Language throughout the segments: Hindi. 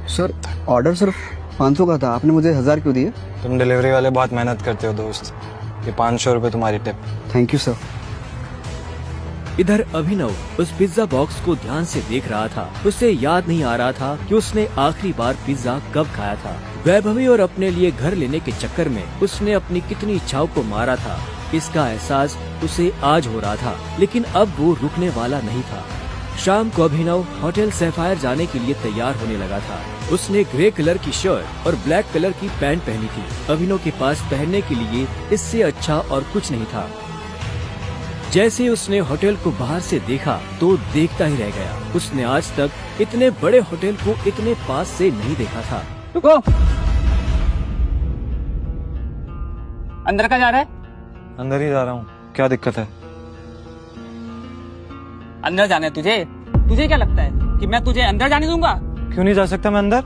सर ऑर्डर सिर्फ 500 का था, आपने मुझे 1000 क्यों दिए? तुम डिलीवरी वाले बहुत मेहनत करते हो दोस्त, ये 500 रुपये तुम्हारी टिप। Thank you sir. इधर अभिनव उस पिज्जा बॉक्स को ध्यान से देख रहा था। उसे याद नहीं आ रहा था कि उसने आखिरी बार पिज्जा कब खाया था। वैभवी और अपने लिए घर लेने के चक्कर में उसने अपनी कितनी इच्छाओं को मारा था, इसका एहसास उसे आज हो रहा था, लेकिन अब वो रुकने वाला नहीं था। शाम को अभिनव होटल सैफायर जाने के लिए तैयार होने लगा था। उसने ग्रे कलर की शर्ट और ब्लैक कलर की पैंट पहनी थी। अभिनव के पास पहनने के लिए इससे अच्छा और कुछ नहीं था। जैसे उसने होटल को बाहर से देखा तो देखता ही रह गया। उसने आज तक इतने बड़े होटल को इतने पास से नहीं देखा था। रुको, अंदर का जा रहा है? अंदर ही जा रहा हूँ, क्या दिक्कत है? अंदर जाना है तुझे? तुझे क्या लगता है कि मैं तुझे अंदर जाने दूंगा? क्यों नहीं जा सकता मैं अंदर?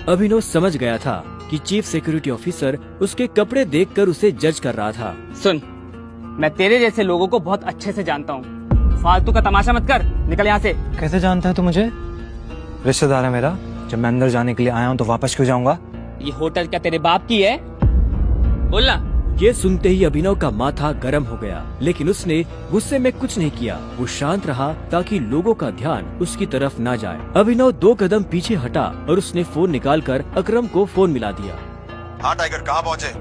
अभिनव समझ गया था कि चीफ सिक्योरिटी ऑफिसर उसके कपड़े देखकर उसे जज कर रहा था। सुन, मैं तेरे जैसे लोगों को बहुत अच्छे से जानता हूँ, फालतू का तमाशा मत कर, निकल यहाँ से। कैसे जानता है तू मुझे? रिश्तेदार है मेरा, जब मैं अंदर जाने के लिए आया हूँ तो वापस क्यों जाऊंगा? ये होटल क्या तेरे बाप की है? बोलना। ये सुनते ही अभिनव का माथा गर्म हो गया, लेकिन उसने गुस्से में कुछ नहीं किया। वो शांत रहा ताकि लोगों का ध्यान उसकी तरफ ना जाए। अभिनव 2 कदम पीछे हटा और उसने फोन निकालकर अकरम को फोन मिला दिया। हाँ टाइगर, कहाँ पहुँचे?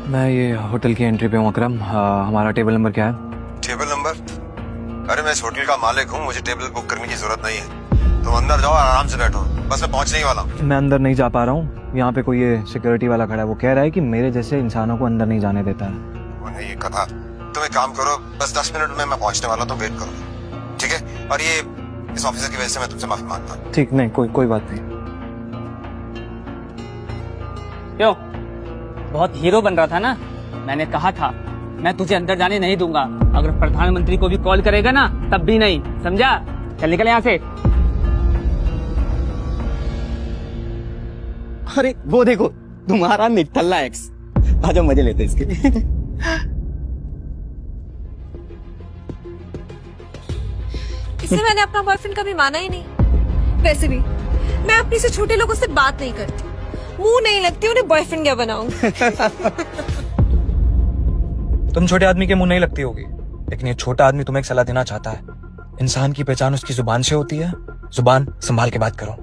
मैं ये होटल की एंट्री पे हूँ अकरम। हमारा टेबल नंबर क्या है? Table number? अरे मैं इस होटल का मालिक हूँ, मुझे टेबल बुक करने की जरूरत नहीं है। तुम अंदर जाओ, आराम से बैठो, बस मैं पहुँचने ही वाला हूँ। मैं अंदर नहीं जा पा रहा हूँ। यहाँ पे कोई ये सिक्योरिटी वाला खड़ा है, वो कह रहा है कि मेरे जैसे इंसानों को अंदर नहीं जाने देता है। वो नहीं, ये कथा। तुम एक काम करो, बस 10 मिनट में मैं पहुँचने वाला, तुम वेट करो, ठीक है? और ये इस ऑफिसर की वजह से मैं तुमसे माफी मांगता हूँ। ठीक, नहीं कोई बात नहीं। क्यों, बहुत हीरो बन रहा था ना? मैंने कहा था मैं तुझे अंदर जाने नहीं दूंगा। अगर प्रधानमंत्री को भी कॉल करेगा ना तब भी नहीं, समझा? चल निकल यहाँ से। अरे वो देखो, तुम्हारा निठल्ला एक्स। आजा मजे लेते इसके। इसे मैंने अपना बॉयफ्रेंड कभी माना ही नहीं। वैसे भी मैं अपनी से छोटे लोगों से बात नहीं करती, मुंह नहीं लगती, उन्हें बॉयफ्रेंड क्या बनाऊं? तुम छोटे आदमी के मुंह नहीं लगती होगी, लेकिन ये छोटा आदमी तुम्हें एक सलाह देना चाहता है। इंसान की पहचान उसकी जुबान से होती है। जुबान संभाल के बात करो,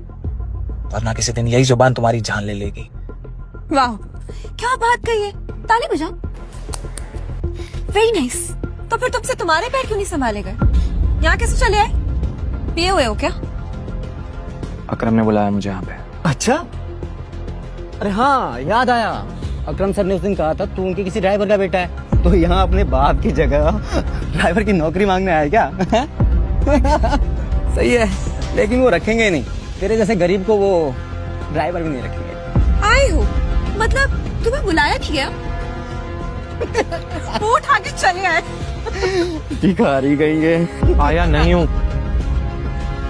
वरना किसी दिन यही जुबान तुम्हारी जान ले लेगी। वाह, क्या बात कही है। ताली बजाओ। Very nice. तो फिर तुमसे तुम्हारे पैर क्यों नहीं संभाले गए? यहाँ कैसे चले आए? पिए हुए हो क्या? अकरम ने बुलाया मुझे यहाँ पे। अच्छा, अरे हाँ याद आया, अकरम सर ने उस दिन कहा था तू उनके किसी ड्राइवर का बेटा है, तो यहाँ अपने बाप की जगह ड्राइवर की नौकरी मांगने आया क्या? सही है, लेकिन वो रखेंगे नहीं, तेरे जैसे गरीब को वो ड्राइवर भी नहीं रखेंगे। आए हो मतलब तुम्हें बुलाया नहीं गया? मुंह उठा के चले आए। भिखारी कहेंगे। आया नहीं हूँ,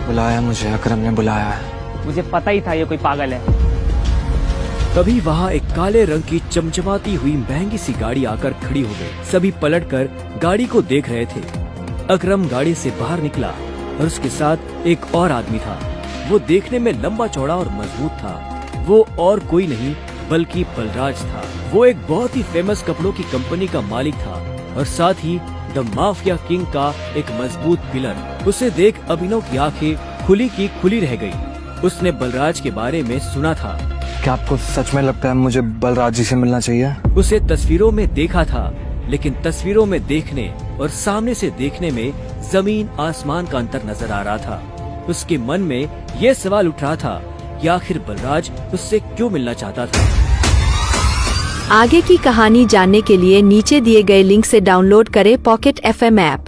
बुलाया मुझे, अकरम ने बुलाया है। मुझे पता ही था ये कोई पागल है। तभी वहाँ एक काले रंग की चमचमाती हुई महंगी सी गाड़ी आकर खड़ी हो गई। सभी पलटकर गाड़ी को देख रहे थे। अकरम गाड़ी से बाहर निकला और उसके साथ एक और आदमी था। वो देखने में लंबा चौड़ा और मजबूत था। वो और कोई नहीं बल्कि बलराज था। वो एक बहुत ही फेमस कपड़ों की कंपनी का मालिक था और साथ ही द माफिया किंग का एक मजबूत पिलर। उसे देख अभिनव की आंखें खुली की खुली रह गई। उसने बलराज के बारे में सुना था। क्या आपको सच में लगता है मुझे बलराज जी से मिलना चाहिए? उसे तस्वीरों में देखा था, लेकिन तस्वीरों में देखने और सामने से देखने में जमीन आसमान का अंतर नजर आ रहा था। उसके मन में ये सवाल उठ रहा था कि आखिर बलराज उससे क्यों मिलना चाहता था। आगे की कहानी जानने के लिए नीचे दिए गए लिंक से डाउनलोड करें पॉकेट FM ऐप।